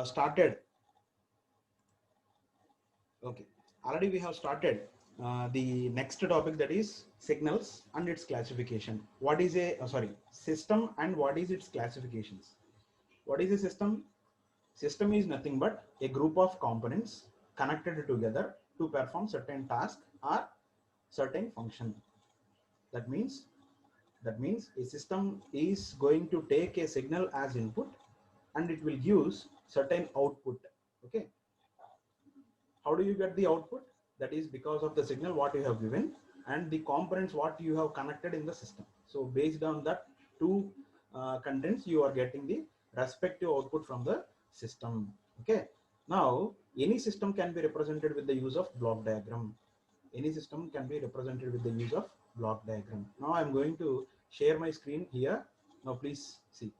started. Okay, already we have started the next topic, that is signals and its classification. What is a system and what is its classifications? What is a system? System is nothing but a group of components connected together to perform certain task or certain function. That means a system is going to take a signal as input and it will use certain output. Okay, how do you get the output? That is because of the signal what you have given and the components what you have connected in the system. So based on that two contents, you are getting the respective output from the system. Okay, now any system can be represented with the use of block diagram. Any system can be represented with the use of block diagram. Now I'm going to share my screen here. Now please see.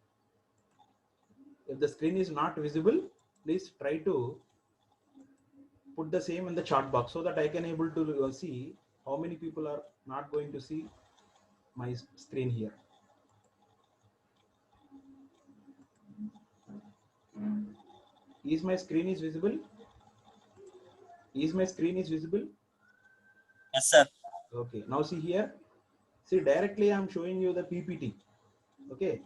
If the screen is not visible, please try to put the same in the chat box so that I can able to see how many people are not going to see my screen here. Is my screen is visible? Is my screen is visible? Yes, sir. Okay, now see here. See, directly I'm showing you the PPT. Okay,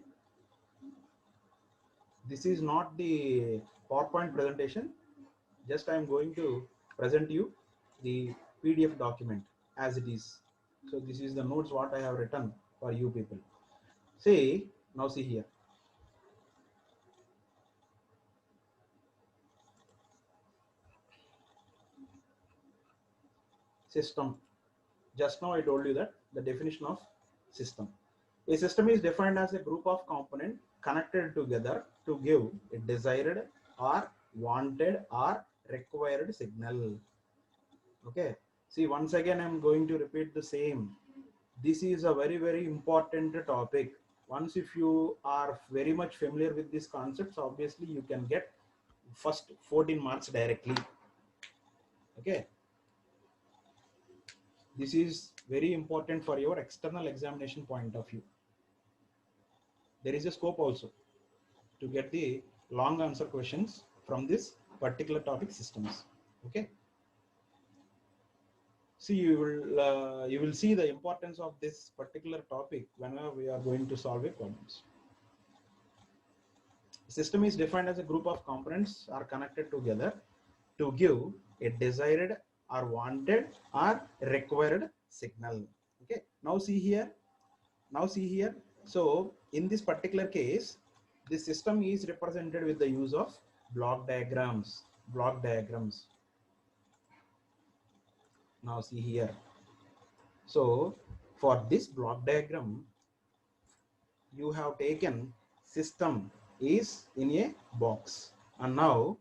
this is not the PowerPoint presentation. Just I'm going to present you the PDF document as it is. So this is the notes what I have written for you people. See, now see here. System. Just now I told you that the definition of system. A system is defined as a group of components connected together to give a desired or wanted or required signal. Okay. See, once again I'm going to repeat the same. This is a very important topic. Once if you are very much familiar with these concepts, obviously you can get first 14 marks directly. Okay, this is very important for your external examination point of view. There is a scope also to get the long answer questions from this particular topic, systems. Okay, see, you will see the importance of this particular topic whenever we are going to solve a problems. System is defined as a group of components are connected together to give a desired or wanted or required signal. Okay, now see here. So in this particular case, the system is represented with the use of block diagrams. Now see here. So for this block diagram, you have taken system is in a box, and now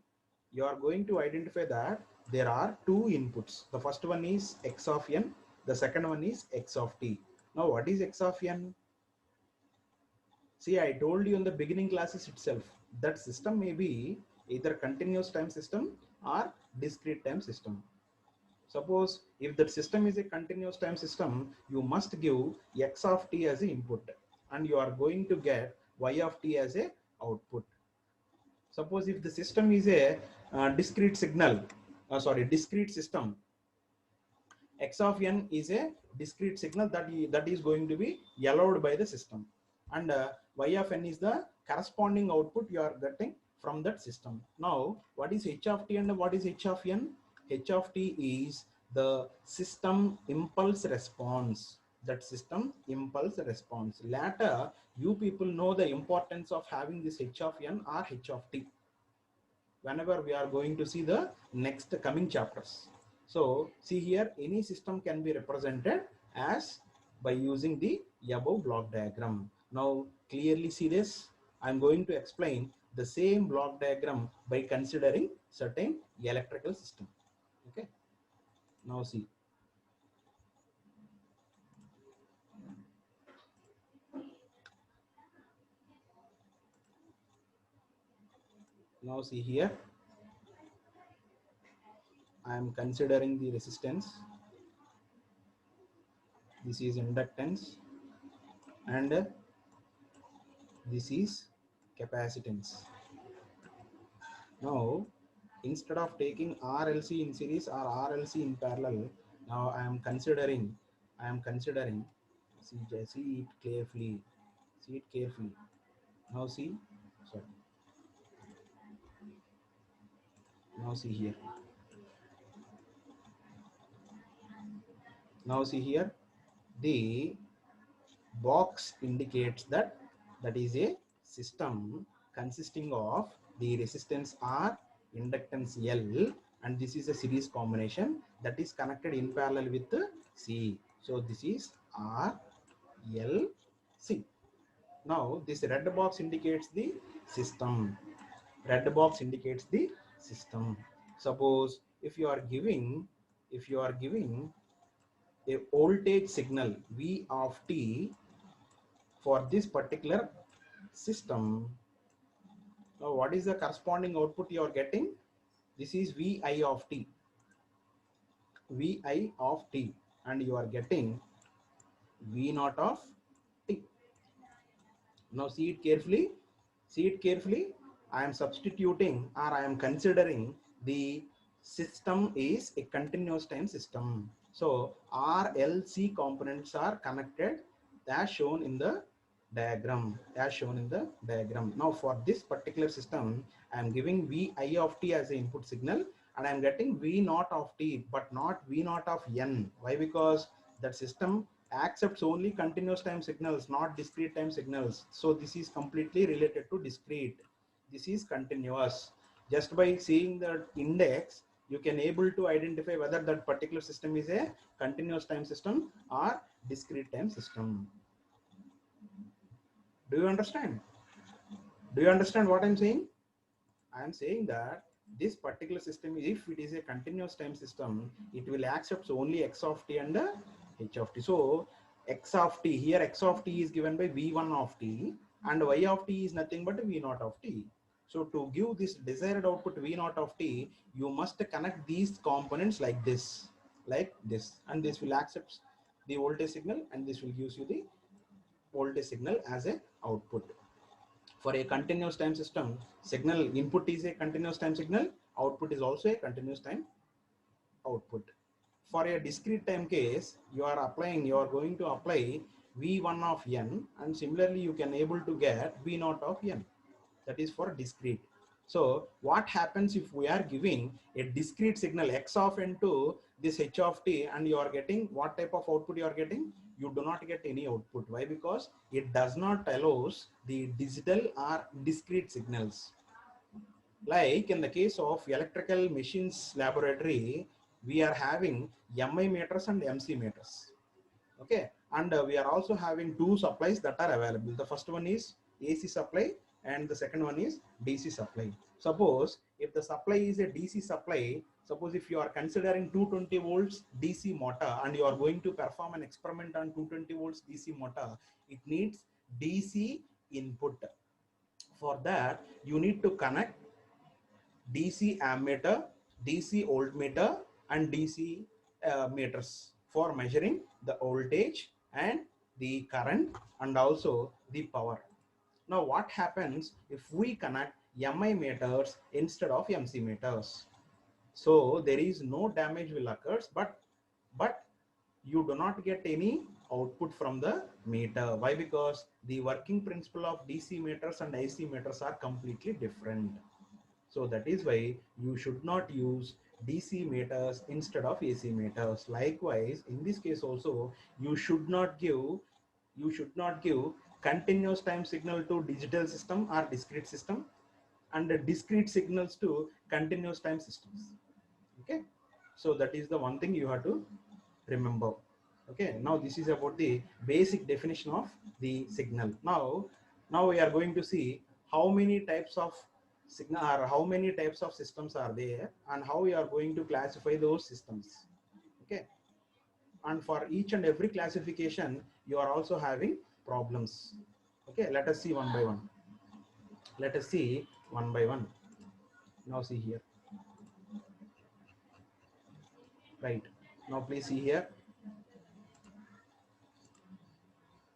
you are going to identify that there are two inputs. The first one is x of n, the second one is x of t. Now what is x of n? See, I told you in the beginning classes itself that system may be either continuous time system or discrete time system. Suppose if the system is a continuous time system, you must give x of t as the input and you are going to get y of t as a output. Suppose if the system is a discrete system, x of n is a discrete signal that is going to be allowed by the system, and y of n is the corresponding output you are getting from that system. Now what is h of t and what is h of n? H of t is the system impulse response. That system impulse response. Later you people know the importance of having this h of n or h of t whenever we are going to see the next coming chapters. So see here, any system can be represented as by using the above block diagram. Now clearly see this. I'm going to explain the same block diagram by considering certain electrical system. Okay, now see. Now see here, I am considering the resistance. This is inductance and this is capacitance. Now, instead of taking RLC in series or RLC in parallel, now I am considering, see it carefully, see it carefully. Now see, sorry, now see here, now see here, the box indicates that that is a system consisting of the resistance R, inductance L, and this is a series combination that is connected in parallel with the C. So this is R, L, C. Now this red box indicates the system. Red box indicates the system. Suppose if you are giving a voltage signal V of t for this particular system, now what is the corresponding output you are getting? This is Vi of t, Vi of t, and you are getting V naught of t. Now see it carefully, see it carefully. I am substituting, or I am considering the system is a continuous time system. So RLC components are connected as shown in the diagram, as shown in the diagram. Now for this particular system, I am giving Vi of t as an input signal, and I am getting V naught of t, but not V naught of n. Why? Because that system accepts only continuous time signals, not discrete time signals. So this is completely related to discrete. This is continuous. Just by seeing the index, you can able to identify whether that particular system is a continuous time system or discrete time system. Do you understand? Do you understand what I'm saying? I am saying that this particular system, if it is a continuous time system, it will accept only x of t and h of t. So x of t, here x of t is given by v1 of t, and y of t is nothing but v naught of t. So to give this desired output v naught of t, you must connect these components like this, and this will accept the voltage signal, and this will gives you the voltage signal as a output. For a continuous time system, signal input is a continuous time signal, output is also a continuous time output. For a discrete time case, you are going to apply V1 of n, and similarly you can able to get V naught of n. That is for discrete. So what happens if we are giving a discrete signal x of n to this h of t, and you are getting what type of output you are getting? You do not get any output. Why? Because it does not allows the digital or discrete signals. Like in the case of electrical machines laboratory, we are having MI meters and MC meters. Okay, and we are also having two supplies that are available. The first one is AC supply, and the second one is DC supply. Suppose if the supply is a DC supply, suppose if you are considering 220 volts DC motor, and you are going to perform an experiment on 220 volts DC motor, it needs DC input. For that, you need to connect DC ammeter, DC voltmeter, and DC meters for measuring the voltage and the current and also the power. Now what happens if we connect MI meters instead of MC meters? So there is no damage will occurs, but you do not get any output from the meter. Why? Because the working principle of DC meters and AC meters are completely different. So that is why you should not use DC meters instead of AC meters. Likewise, in this case also, you should not give continuous time signal to digital system or discrete system, and the discrete signals to continuous time systems. Okay, so that is the one thing you have to remember. Okay, now this is about the basic definition of the signal. Now we are going to see how many types of signal or how many types of systems are there, and how we are going to classify those systems. Okay, and for each and every classification you are also having problems. Okay, let us see one by one. Let us see one by one. Now see here. Right, now please see here.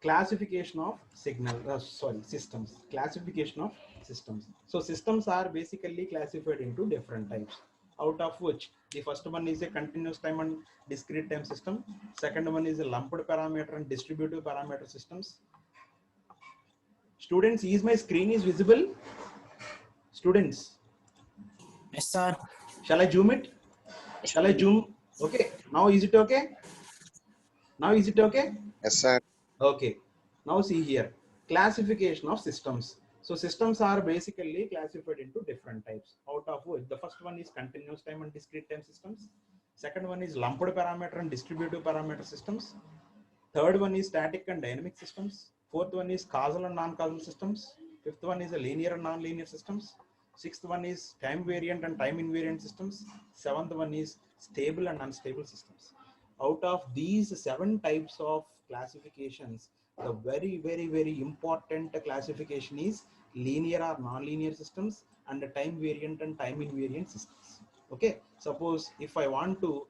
classification of systems. Classification of systems. So systems are basically classified into different types, out of which the first one is a continuous time and discrete time system. Second one is a lumped parameter and distributive parameter systems. Students, is my screen is visible? Students, Yes, sir. shall I zoom it? Shall I zoom? Okay. Now is it okay? Now is it okay? Yes, sir. Okay. Now see here, classification of systems. So systems are basically classified into different types, out of which the first one is continuous time and discrete time systems. Second one is lumped parameter and distributive parameter systems. Third one is static and dynamic systems. Fourth one is causal and non-causal systems. Fifth one is a linear and non-linear systems. Sixth one is time variant and time invariant systems. Seventh one is stable and unstable systems. Out of these 7 types of classifications, the very important classification is linear or non-linear systems and the time variant and time invariant systems. Okay, suppose if I want to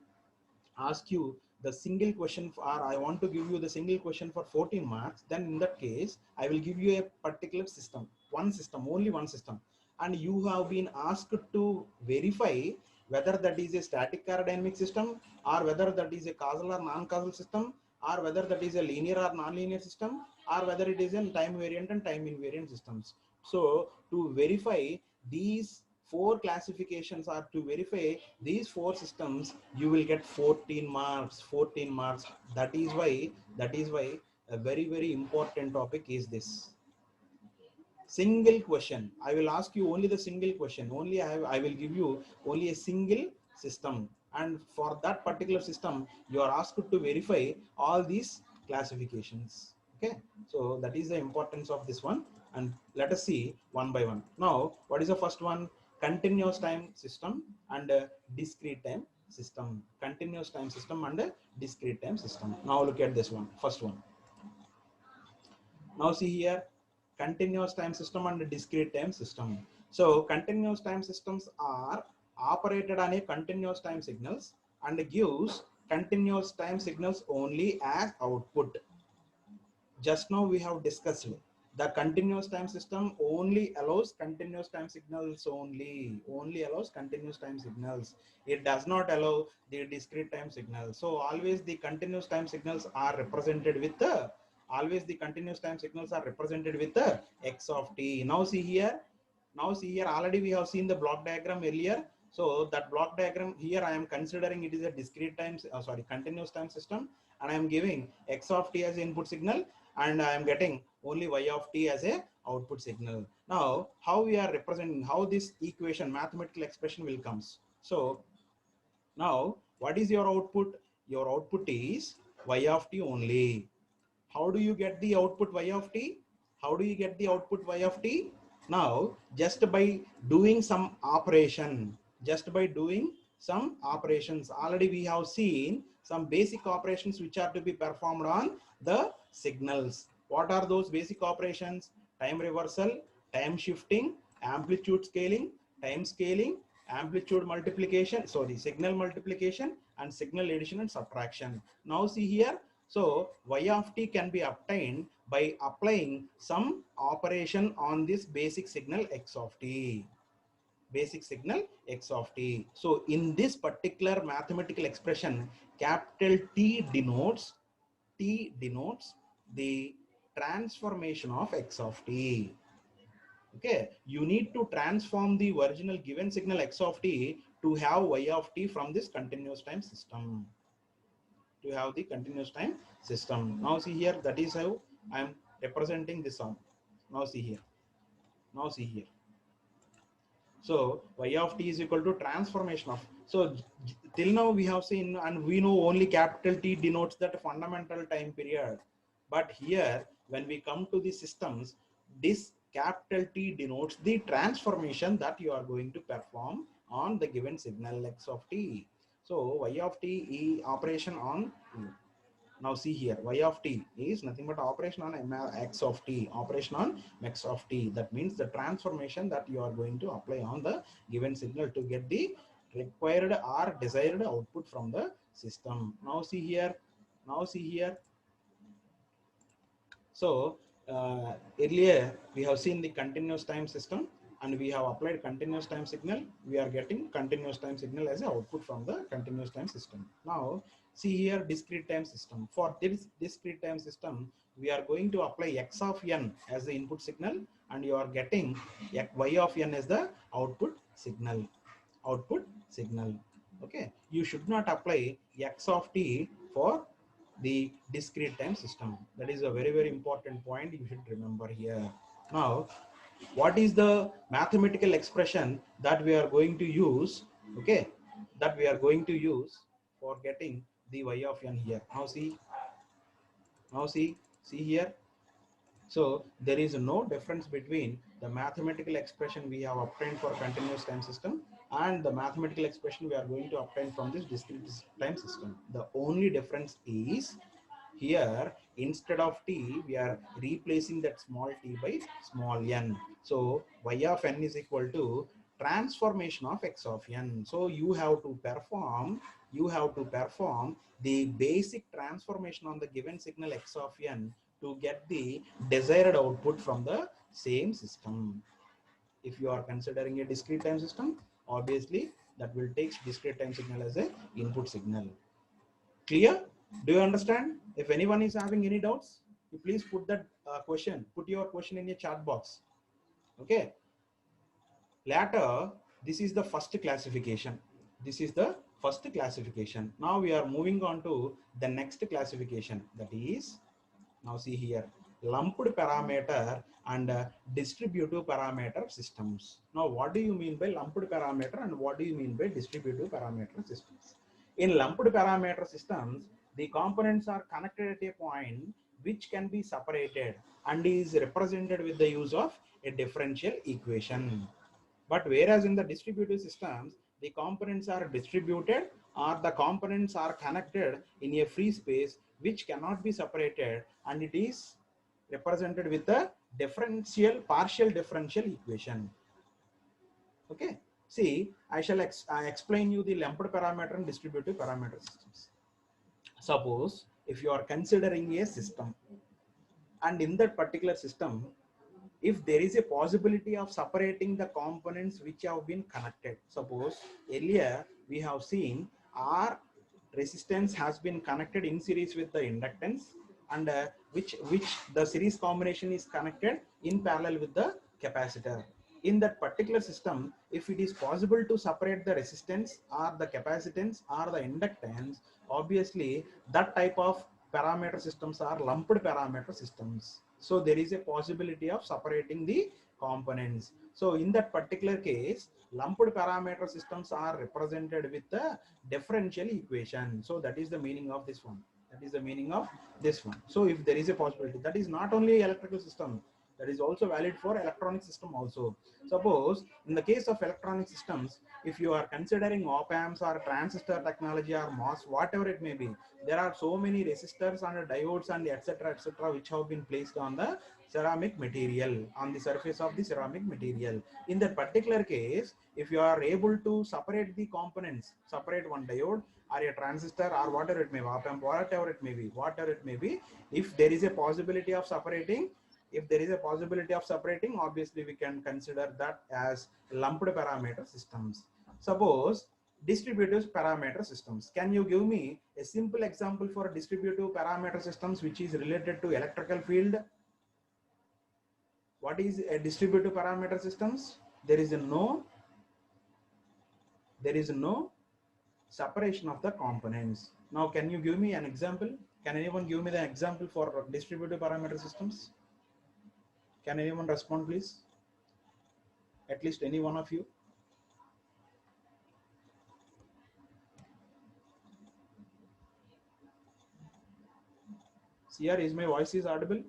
ask you the single question or I want to give you the single question for 14 marks, then in that case I will give you a particular system, one system, only one system, and you have been asked to verify whether that is a static or dynamic system, or whether that is a causal or non-causal system, or whether that is a linear or non-linear system, or whether it is a time variant and time invariant systems. So to verify these 4 classifications, or to verify these 4 systems, you will get 14 marks. 14 marks. That is why a very important topic is this single question. I will ask you only the single question. Only I will give you only a single system, and for that particular system you are asked to verify all these classifications. Okay, so that is the importance of this one, and let us see one by one. Now, what is the first one? Continuous time system and discrete time system. Continuous time system and discrete time system. Now look at this one, first one. Now see here, continuous time system and discrete time system. So continuous time systems are operated on a continuous time signals and gives continuous time signals only as output. Just now we have discussed the continuous time system only allows continuous time signals, only allows continuous time signals. It does not allow the discrete time signals. So always the continuous time signals are represented with the x of t. Now see here, already we have seen the block diagram earlier. So that block diagram here I am considering it is a discrete time, continuous time system, and I am giving x of t as input signal, and I am getting only y of t as a output signal. Now, how we are representing, how this equation, mathematical expression will comes. So now, what is your output? Your output is y of t only. How do you get the output y of t? How do you get the output y of t? Now, just by doing some operation, already we have seen some basic operations which are to be performed on the signals. What are those basic operations? Time reversal, time shifting, amplitude scaling, time scaling, amplitude multiplication, signal multiplication, and signal addition and subtraction. Now see here, so y of t can be obtained by applying some operation on this basic signal x of t. So in this particular mathematical expression, capital T denotes the transformation of x of t. Okay, you need to transform the original given signal x of t to have y of t from this continuous time system. Now see here, that is how I am representing this one. Now see here. So y of t is equal to transformation of. So till now we have seen, and we know only capital T denotes that fundamental time period. But here, when we come to the systems, this capital T denotes the transformation that you are going to perform on the given signal x of t. So y of t is operation on. Now see here, y of t is nothing but operation on x of t, That means the transformation that you are going to apply on the given signal to get the required or desired output from the system. Now see here, So earlier we have seen the continuous time system and we have applied continuous time signal. We are getting continuous time signal as an output from the continuous time system. Now see here, discrete time system. For this discrete time system, we are going to apply x of n as the input signal, and you are getting y of n as the output signal. Okay, you should not apply x of t for the discrete time system. That is a very, very important point you should remember here. Now what is the mathematical expression that we are going to use? Okay, that we are going to use for getting the y of n here. Now see here. So there is no difference between the mathematical expression we have obtained for continuous time system and the mathematical expression we are going to obtain from this discrete time system. The only difference is here, instead of t, we are replacing that small t by small n. So y of n is equal to transformation of x of n. So you have to perform the basic transformation on the given signal x of n to get the desired output from the same system. If you are considering a discrete time system, obviously that will take discrete time signal as a input signal. Clear? Do you understand? If anyone is having any doubts, you please put that put your question in your chat box. Okay. Later, this is the first classification. Now we are moving on to the next classification. That is, now see here, lumped parameter and distributive parameter systems. Now what do you mean by lumped parameter and what do you mean by distributive parameter systems? In lumped parameter systems, the components are connected at a point which can be separated and is represented with the use of a differential equation. But whereas in the distributive systems, the components are distributed or the components are connected in a free space which cannot be separated, and it is represented with the partial differential equation. Okay. See, I shall explain you the lumped parameter and distributive parameter systems. Suppose if you are considering a system, and in that particular system, if there is a possibility of separating the components which have been connected. Suppose earlier we have seen R resistance has been connected in series with the inductance, and which the series combination is connected in parallel with the capacitor. In that particular system, if it is possible to separate the resistance or the capacitance or the inductance, obviously that type of parameter systems are lumped parameter systems. So there is a possibility of separating the components. So in that particular case, lumped parameter systems are represented with the differential equation. So that is the meaning of this one. So if there is a possibility, that is not only electrical system, that is also valid for electronic system also. Suppose in the case of electronic systems, if you are considering op amps or transistor technology or MOS, whatever it may be, there are so many resistors and diodes and etc which have been placed on the ceramic material, on the surface of the ceramic material. In that particular case, if you are able to separate the components, separate one diode or a transistor or whatever it may be, op amp, whatever it may be, if there is a possibility of separating, obviously we can consider that as lumped parameter systems. Suppose distributive parameter systems. Can you give me a simple example for distributive parameter systems which is related to electrical field? What is a distributive parameter systems? There is no separation of the components. Now can you give me an example? Can anyone give me the example for distributive parameter systems? Can anyone respond, please? At least any one of you. CR, is my voice is audible?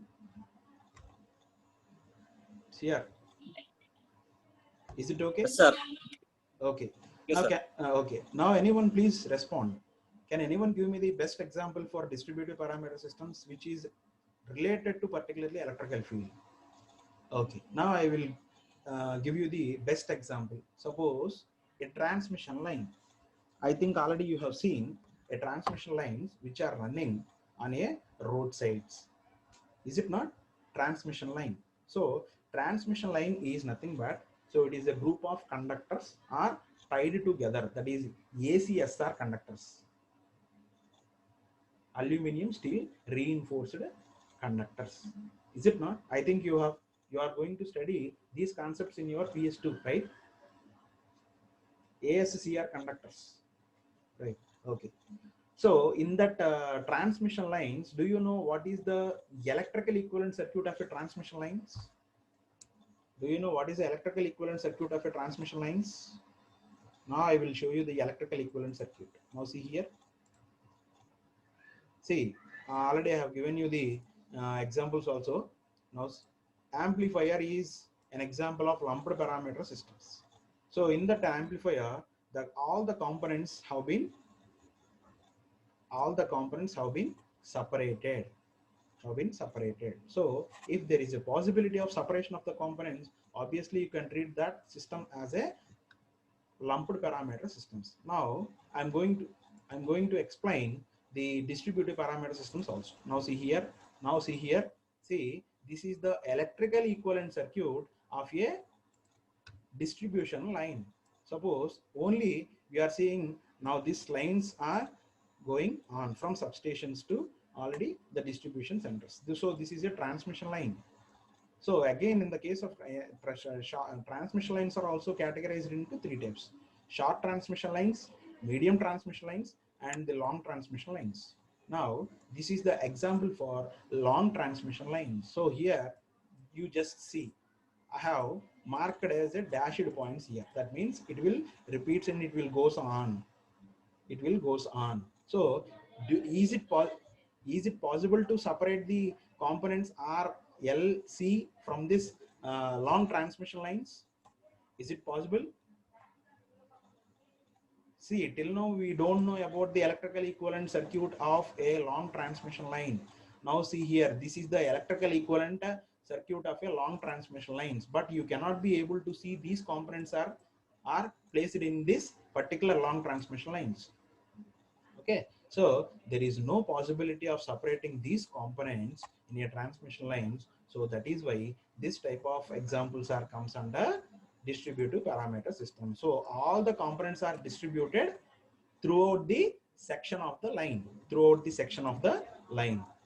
CR, is it okay? Yes, sir. Okay. Yes, Now, sir. okay. Now, anyone please respond. Can anyone give me the best example for distributive parameter systems which is related to particularly electrical field? Okay. Now I will give you the best example. Suppose a transmission line. I think already you have seen a transmission lines which are running on a roadsides. Is it not? Transmission line. So transmission line is nothing but, so it is a group of conductors are tied together, that is ACSR conductors, aluminum steel reinforced conductors. Is it not? I think you are going to study these concepts in your PS2, right? ASCR conductors, right? Okay. So in that transmission lines, do you know what is the electrical equivalent circuit of a transmission lines? Do you know what is the electrical equivalent circuit of a transmission lines? Now I will show you the electrical equivalent circuit. Now see here. See, already I have given you the examples also. Now amplifier is an example of lumped parameter systems. So in that amplifier, all the components have been separated. So if there is a possibility of separation of the components, obviously you can treat that system as a lumped parameter systems. Now I'm going to explain the distributive parameter systems also. Now see here. See, this is the electrical equivalent circuit of a distribution line. Suppose only we are seeing now these lines are going on from substations to already the distribution centers. So this is a transmission line. So again, in the case of transmission lines are also categorized into three types: short transmission lines, medium transmission lines, and the long transmission lines. Now this is the example for long transmission lines. So here you just see I have marked as a dashed points here. That means it will repeats and it will goes on. So is it possible to separate the components R, L, C from this long transmission lines? Is it possible? See, till now we don't know about the electrical equivalent circuit of a long transmission line. Now see here, this is the electrical equivalent circuit of a long transmission lines, but you cannot be able to see these components are placed in this particular long transmission lines. Okay, so there is no possibility of separating these components in a transmission lines. So that is why this type of examples are comes under distributive parameter system. So all the components are distributed throughout the section of the line,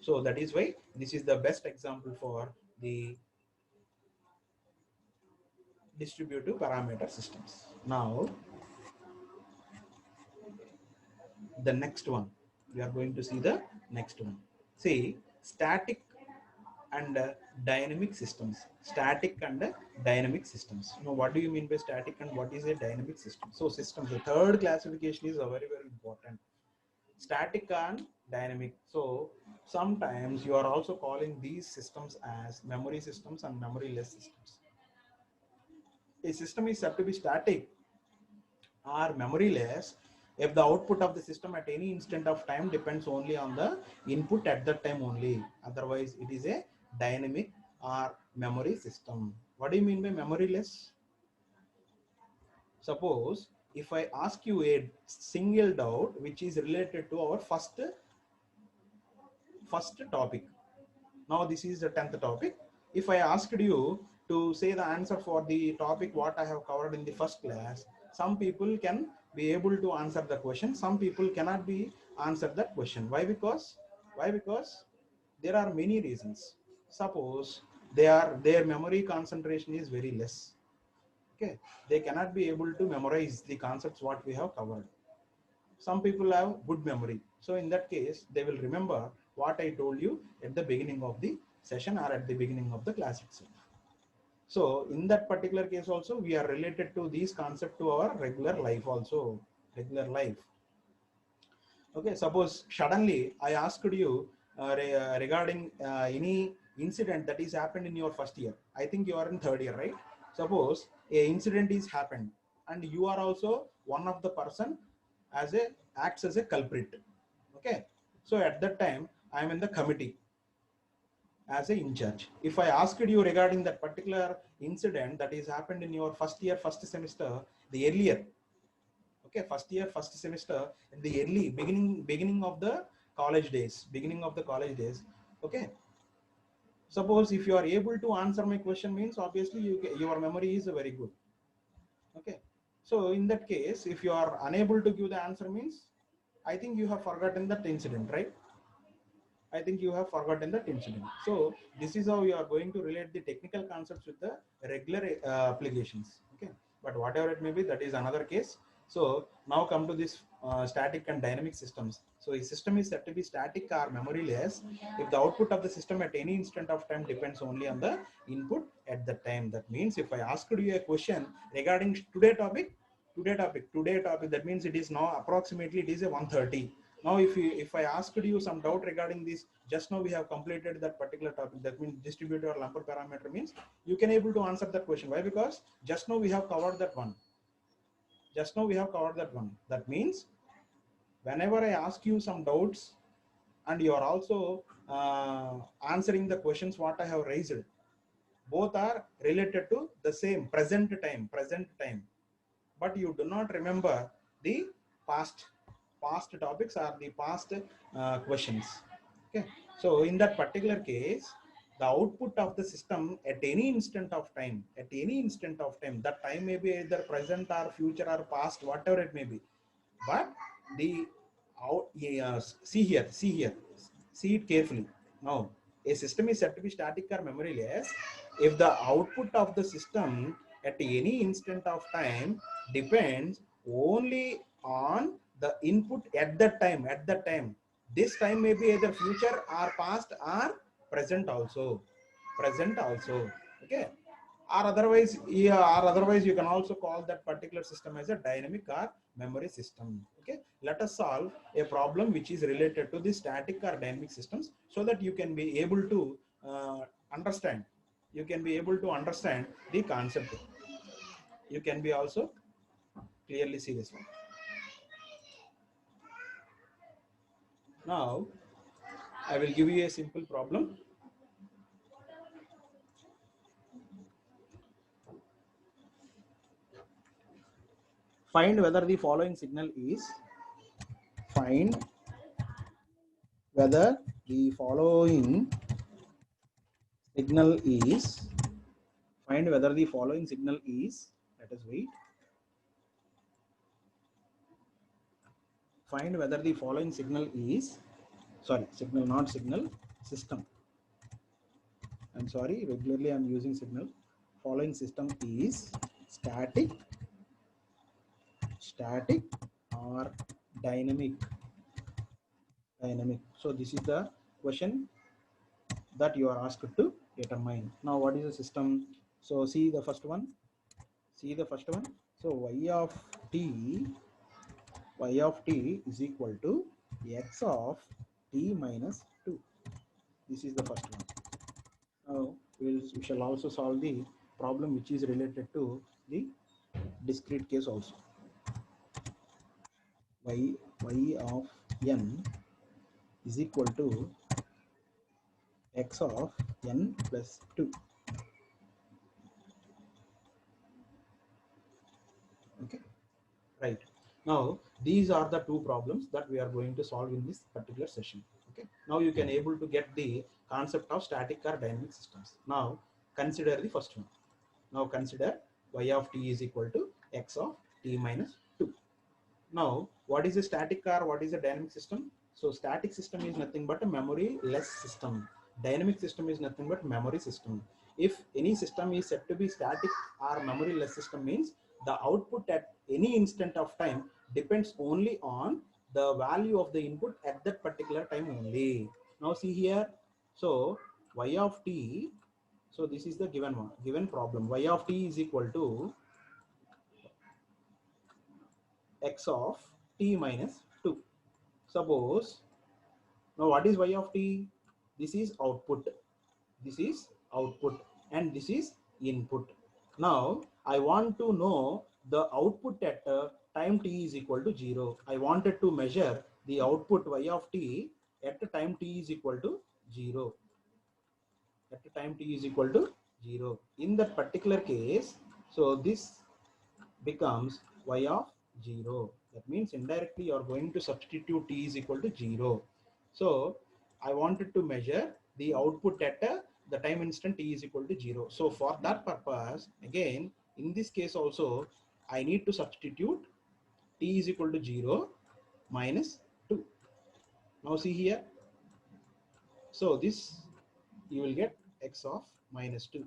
So that is why this is the best example for the distributive parameter systems. Now the next one, we are going to see the next one. See, static and dynamic systems. Now what do you mean by static and what is a dynamic system? So systems, the third classification is very important: static and dynamic. So sometimes you are also calling these systems as memory systems and memoryless systems. A system is said to be static or memoryless if the output of the system at any instant of time depends only on the input at that time only. Otherwise it is a dynamic or memory system. What do you mean by memoryless? Suppose if I ask you a single doubt which is related to our first topic. Now this is the 10th topic. If I asked you to say the answer for the topic what I have covered in the first class, some people can be able to answer the question, some people cannot be answered that question. Why? Because there are many reasons. Suppose their memory concentration is very less. Okay, they cannot be able to memorize the concepts what we have covered. Some people have good memory, so in that case they will remember what I told you at the beginning of the session or at the beginning of the class itself. So in that particular case also we are related to these concept to our regular life also. Okay, suppose suddenly I asked you regarding any incident that is happened in your first year. I think you are in third year, right? Suppose a incident is happened and you are also one of the person acts as a culprit. Okay, so at that time I am in the committee as a in charge. If I asked you regarding that particular incident that is happened in your first year, first semester, the earlier, okay, first year, first semester, in the early beginning of the college days, okay, Suppose if you are able to answer my question means obviously your memory is very good. Okay, so in that case if you are unable to give the answer means I think you have forgotten that incident, right? I think you have forgotten that incident. So this is how you are going to relate the technical concepts with the regular applications. Okay, but whatever it may be, that is another case. So now come to this static and dynamic systems. So a system is said to be static or memoryless if the output of the system at any instant of time depends only on the input at the time. That means if I asked you a question regarding today topic, that means it is now approximately it is a 1:30. Now if I asked you some doubt regarding this, just now we have completed that particular topic, that means distributed or lumper parameter means you can able to answer that question. Why? Because just now we have covered that one. That means whenever I ask you some doubts and you are also answering the questions what I have raised, both are related to the same present time, but you do not remember the past topics or the past questions. Okay, so in that particular case the output of the system at any instant of time, that time may be either present or future or past, whatever it may be, but the see it carefully. Now a system is said to be static or memoryless if the output of the system at any instant of time depends only on the input at that time. This time may be either future or past or present also. Okay, or otherwise, yeah, or otherwise you can also call that particular system as a dynamic or memory system. Okay, let us solve a problem which is related to the static or dynamic systems so that you can be able to understand the concept. You can be also clearly see this one. Now I will give you a simple problem. Find whether the following signal is find whether the following signal is find whether the following signal is let us wait find whether the following signal is signal, not signal, system. I'm sorry, regularly I'm using signal. Following system is static or dynamic. So this is the question that you are asked to determine. Now what is the system? So see the first one. So y of t is equal to x of t minus 2. This is the first one. Now we shall also solve the problem which is related to the discrete case also. Y of n is equal to x of n plus 2. Okay, right. Now these are the two problems that we are going to solve in this particular session. Okay, now you can able to get the concept of static or dynamic systems. Now consider the first one. Now consider y of t is equal to x of t minus 2. Now what is a static or what is a dynamic system? So static system is nothing but a memory less system. Dynamic system is nothing but memory system. If any system is said to be static or memory less system means the output at any instant of time depends only on the value of the input at that particular time only. Now see here, so y of t, so this is the given problem. Y of t is equal to x of t minus 2. Suppose, now what is y of t? This is output, and this is input. Now I want to know the output at time t is equal to 0. I wanted to measure the output y of t at the time t is equal to 0. In that particular case, so this becomes y of 0. That means indirectly you are going to substitute t is equal to 0. So I wanted to measure the output at the time instant t is equal to 0. So for that purpose, again, in this case also, I need to substitute t is equal to 0 minus 2. Now see here. So this you will get x of minus 2.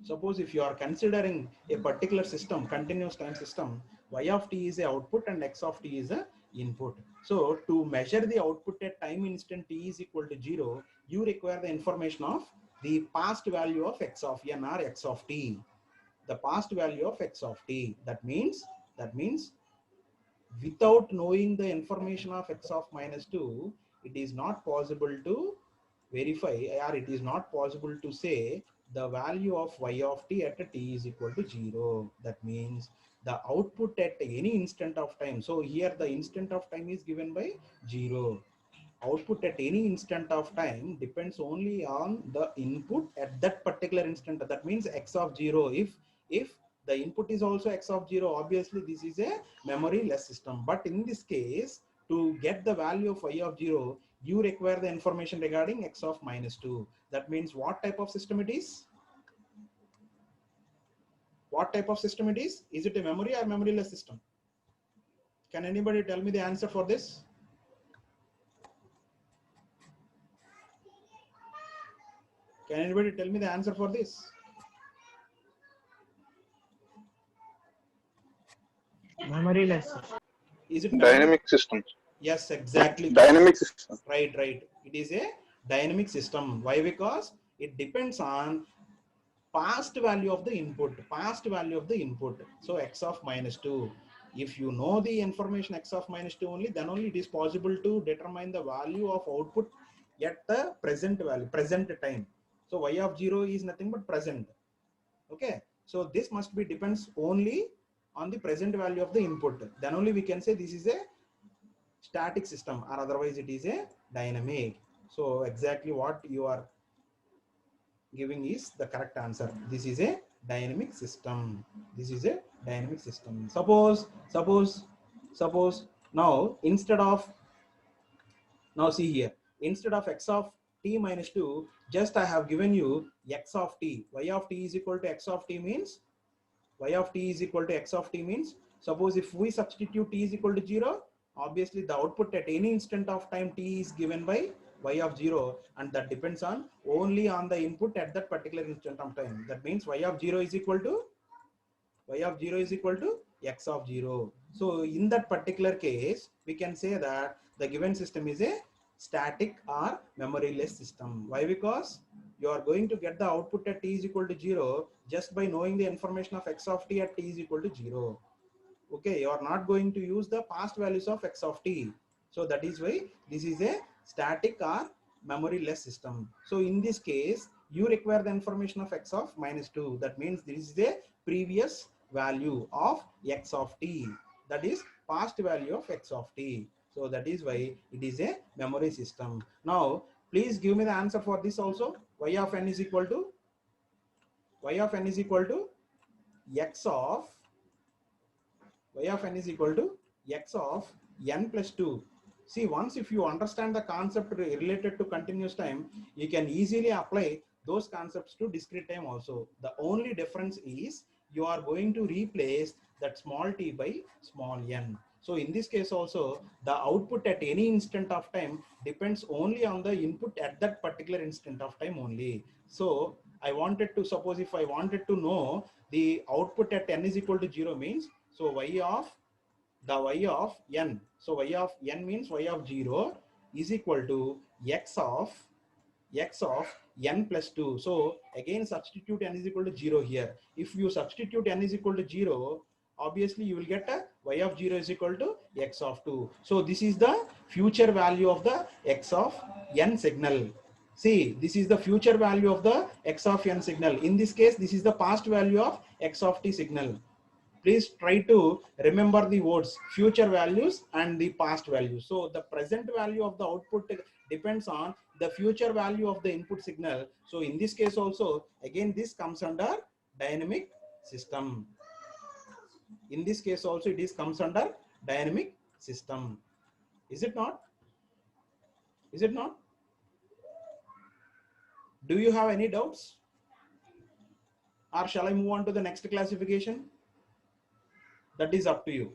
Suppose if you are considering a particular system, continuous time system, y of t is a output and x of t is a input. So to measure the output at time instant t is equal to 0, you require the information of the past value of x of n or x of t. The past value of x of t. That means without knowing the information of x of minus 2, it is not possible to verify, or it is not possible to say the value of y of t at t is equal to 0. That means the output at any instant of time. So here the instant of time is given by 0. Output at any instant of time depends only on the input at that particular instant. That means x of 0. If the input is also x of 0, obviously this is a memory less system. But in this case, to get the value of y of 0, you require the information regarding x of minus 2. That means what type of system it is? What type of system it is? Is it a memory or memory less system? Can anybody tell me the answer for this? Can anybody tell me the answer for this? Memory less. Is it memory? Dynamic systems. Yes, exactly. Dynamic system. Right. It is a dynamic system. Why? Because it depends on past value of the input. So x of minus 2. If you know the information x of minus 2 only, then only it is possible to determine the value of output at the present value, present time. So y of 0 is nothing but present. Okay. So this must be depends only on the present value of the input. Then only we can say this is a static system, or otherwise it is a dynamic. So exactly what you are giving is the correct answer. This is a dynamic system. Suppose now see here, instead of x of t minus 2, just I have given you x of t. Y of t is equal to x of t means suppose if we substitute t is equal to 0, obviously the output at any instant of time t is given by y of 0, and that depends on only on the input at that particular instant of time. That means y of 0 is equal to x of 0. So in that particular case, we can say that the given system is a static or memoryless system. Why? Because you are going to get the output at t is equal to 0 just by knowing the information of x of t at t is equal to 0. Okay, you are not going to use the past values of x of t. So that is why this is a static or memoryless system. So in this case, you require the information of x of minus 2. That means this is a previous value of x of t. That is past value of x of t. So that is why it is a memory system. Now, please give me the answer for this also. Y of n is equal to x of n plus 2. See, once if you understand the concept related to continuous time, you can easily apply those concepts to discrete time also. The only difference is you are going to replace that small t by small n. So in this case also, the output at any instant of time depends only on the input at that particular instant of time only. So I wanted to, suppose if I wanted to know the output at n is equal to 0 means, so y of n. So y of n means y of 0 is equal to x of n plus 2. So again substitute n is equal to 0 here. If you substitute n is equal to 0, obviously you will get a y of 0 is equal to x of 2. So this is the future value of the x of n signal. See, this is the future value of the x of n signal. In this case, this is the past value of x of t signal. Please try to remember the words future values and the past values. So the present value of the output depends on the future value of the input signal. So in this case also, again, this comes under dynamic system. In this case also, it comes under dynamic system. Is it not? Do you have any doubts? Or shall I move on to the next classification? That is up to you.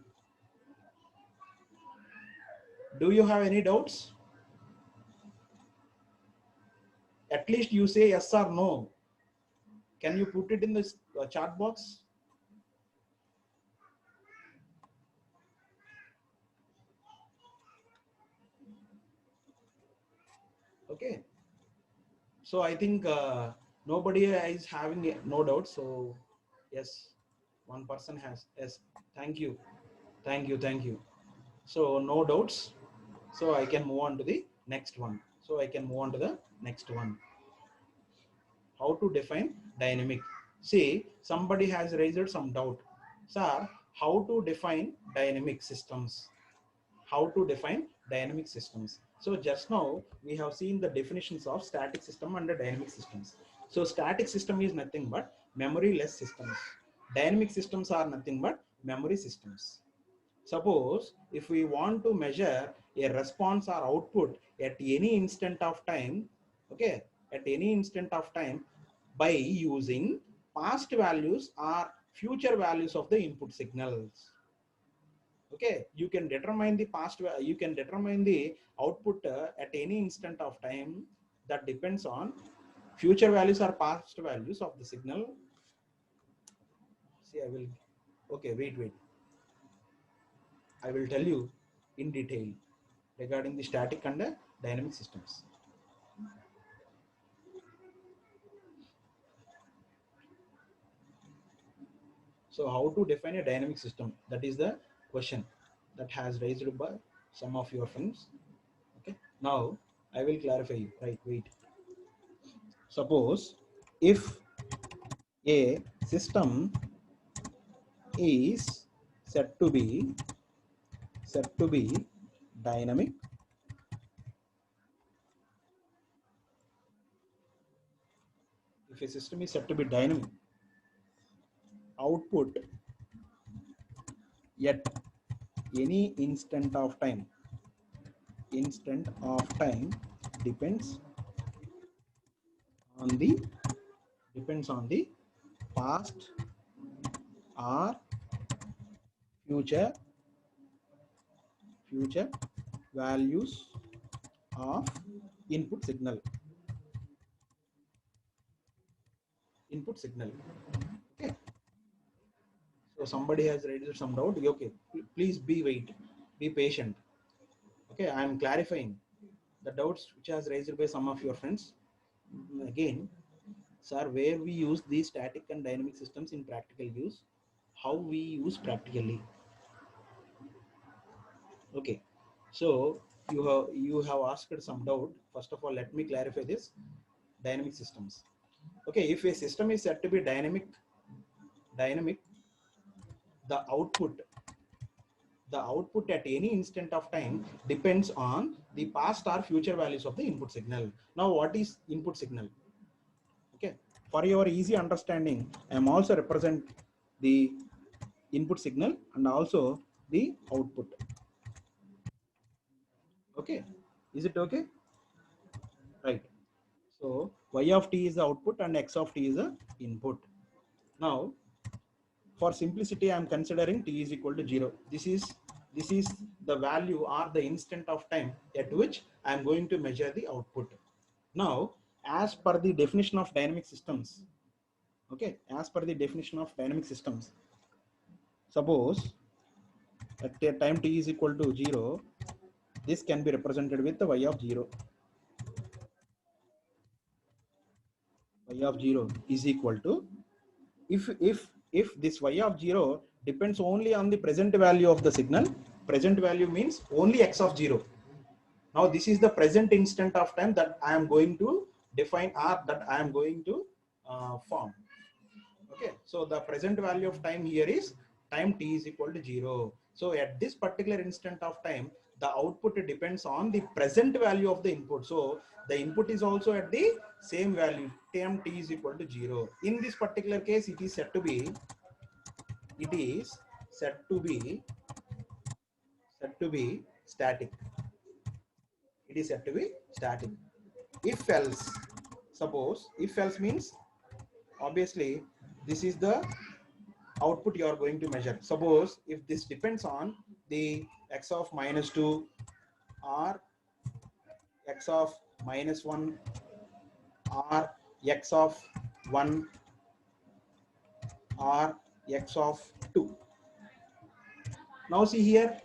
Do you have any doubts? At least you say yes or no. Can you put it in the chat box? Okay. So I think nobody is having no doubt. So yes, one person has. Yes. Thank you. Thank you. Thank you. So no doubts. So I can move on to the next one. So I can move on to the next one. How to define dynamic? See, somebody has raised some doubt. Sir, how to define dynamic systems? How to define dynamic systems? So just now we have seen the definitions of static system and the dynamic systems. So static system is nothing but memory-less systems. Dynamic systems are nothing but memory systems. Suppose if we want to measure a response or output at any instant of time, okay, at any instant of time by using past values or future values of the input signals. Okay, you can determine the you can determine the output at any instant of time that depends on future values or past values of the signal. See, I will, okay, wait. I will tell you in detail regarding the static and the dynamic systems. So how to define a dynamic system? That is the question that has raised by some of your friends. Okay. Now I will clarify you. Right. Wait. Suppose if a system is said to be dynamic, if a system is said to be dynamic, output at any instant of time depends on the past or future values of input signal. Okay. So somebody has raised some doubt. Okay, please be patient. Okay, I am clarifying the doubts which has raised by some of your friends. Again, sir, where we use these static and dynamic systems in practical use, how we use practically. Okay, so you have asked some doubt. First of all, let me clarify this dynamic systems. Okay, if a system is said to be dynamic, the output at any instant of time depends on the past or future values of the input signal. Now, what is input signal? Okay, for your easy understanding, I am also represent the input signal and also the output. Okay, is it okay? Right. So y of t is the output and x of t is the input. Now, for simplicity, I am considering t is equal to 0. This is the value or the instant of time at which I am going to measure the output. Now, as per the definition of dynamic systems, okay, as per the definition of dynamic systems, suppose at the time t is equal to 0, this can be represented with the y of 0. Y of 0 is equal to, if this y of 0 depends only on the present value of the signal, present value means only x of 0. Now this is the present instant of time that I am going to define or that I am going to form. Okay, so the present value of time here is time t is equal to 0. So at this particular instant of time, the output depends on the present value of the input. So the input is also at the same value, time t is equal to 0. In this particular case, it is said to be static. It is said to be static. If else, suppose if else means obviously this is the output you are going to measure. Suppose if this depends on the x of -2 or x of -1 or x of 1 or x of 2. Now see here,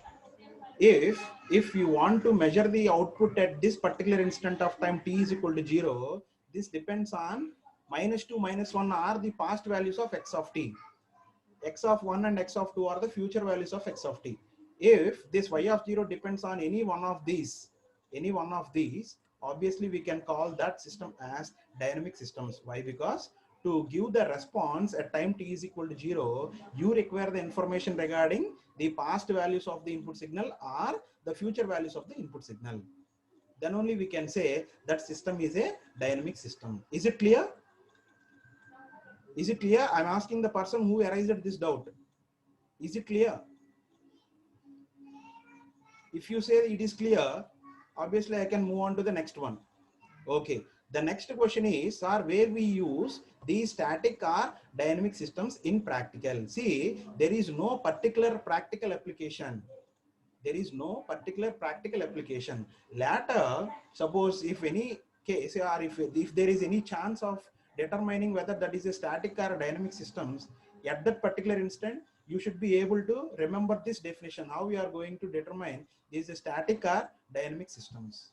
if you want to measure the output at this particular instant of time t is equal to 0, this depends on -2 -1 are the past values of x of t. X of 1 and x of 2 are the future values of x of t. If this y of 0 depends on any one of these, obviously we can call that system as dynamic systems. Why? Because to give the response at time t is equal to 0, you require the information regarding the past values of the input signal or the future values of the input signal. Then only we can say that system is a dynamic system. Is it clear? Is it clear? I'm asking the person who arised this doubt. Is it clear? If you say it is clear, obviously I can move on to the next one. Okay. The next question is, sir, where we use these static or dynamic systems in practical. See, there is no particular practical application. There is no particular practical application. Later, suppose if any case or if there is any chance of determining whether that is a static or dynamic systems, at that particular instant, you should be able to remember this definition, how we are going to determine this is static or dynamic systems.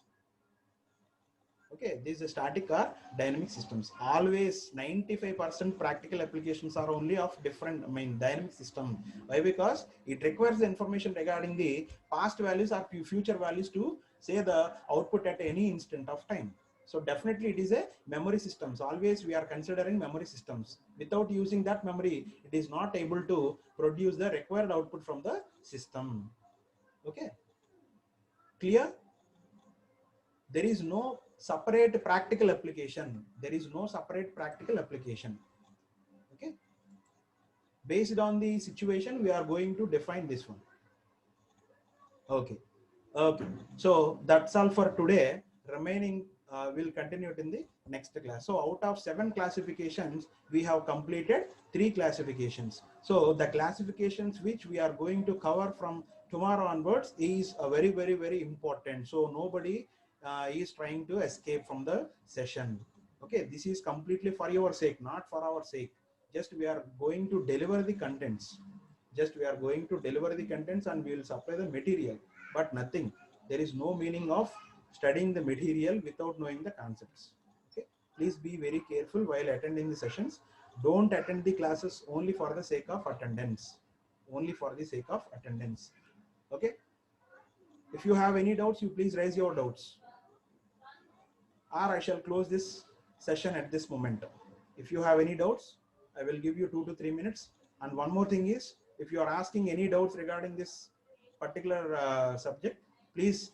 Okay, this is static or dynamic systems. Always 95% practical applications are only of different, dynamic system. Why? Because it requires the information regarding the past values or future values to say the output at any instant of time. So definitely it is a memory systems. Always we are considering memory systems. Without using that memory, it is not able to produce the required output from the system. Okay, clear? There is no separate practical application. There is no separate practical application. Okay. Based on the situation, we are going to define this one. Okay. Okay. So that's all for today. Remaining we'll continue it in the next class. So out of 7 classifications, we have completed 3 classifications. So the classifications which we are going to cover from tomorrow onwards is a very, very, very important. So nobody is trying to escape from the session. Okay, this is completely for your sake, not for our sake. Just we are going to deliver the contents. Just we are going to deliver the contents and we will supply the material, but nothing. There is no meaning of studying the material without knowing the concepts. Okay, please be very careful while attending the sessions. Don't attend the classes only for the sake of attendance. Only for the sake of attendance. Okay. If you have any doubts, you please raise your doubts, or I shall close this session at this moment. If you have any doubts, I will give you 2 to 3 minutes. And one more thing is, if you are asking any doubts regarding this particular subject, please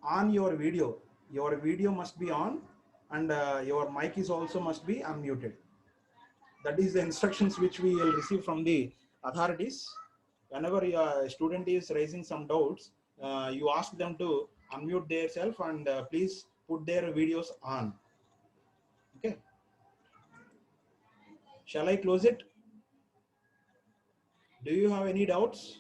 on your video. Your video must be on, and your mic is also must be unmuted. That is the instructions which we will receive from the authorities. Whenever a student is raising some doubts, you ask them to unmute themselves and please put their videos on. Okay. Shall I close it? Do you have any doubts?